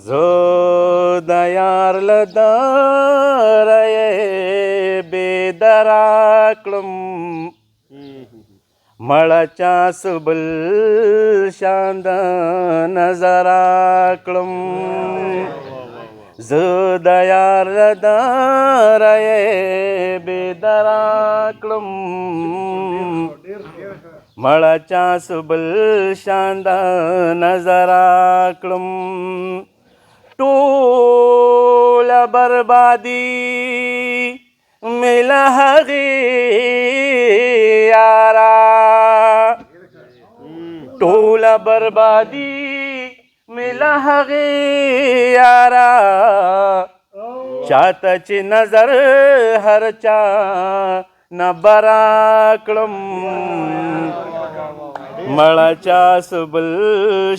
زه د یار له داره یې بېدره کړم مړه چا څه بل شان د نظر کړم زه د یار له داره یې بېدره کړم مړه چا څه بل شان د نظر کړم ټوله بربادي مې له هغې یاره ټوله بربادي مې له هغې یاره چاته چې نظر هر چا نه برا کړم مړه چا څه بل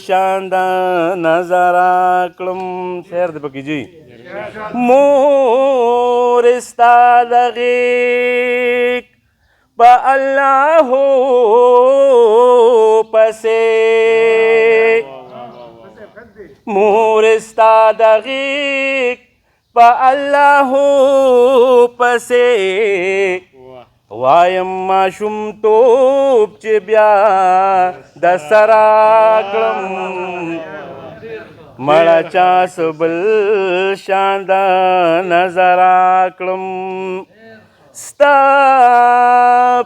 شان د نظر کړم شعر دی پکې جی مور ستا د غیږ په الله پسې مور ستا د غیږ په الله پسې وایم ماشومتوب چې بیا د سره کړم مړه چا څه بل شان د نظر کړم ستا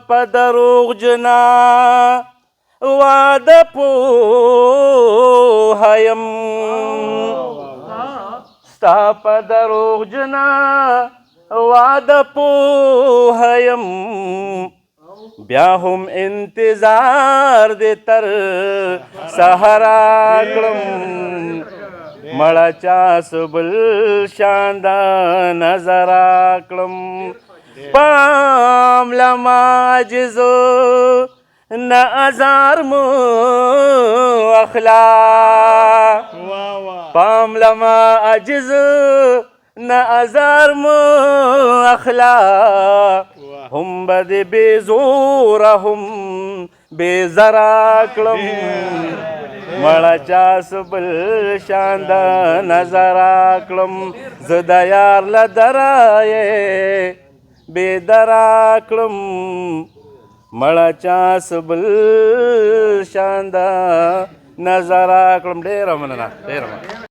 په دروغجنه واده پوهه یم ستا په دروغجنه واده پوهه یم بیا هم انتظار دې تر سهاره کړم مړه چا څه بل شان د نظر کړم پام لما عاجز نه ازار مو اخلا پام لما عاجز نه ازار مو اخلا هم به دې بې زوره هم بې زره کړم مړه چا څه بل شان د نظر کړم زه د یار له دره یې بېدره کړم مړه چا څه بل شان د نظر کړم ډېره مننه ډېره مننه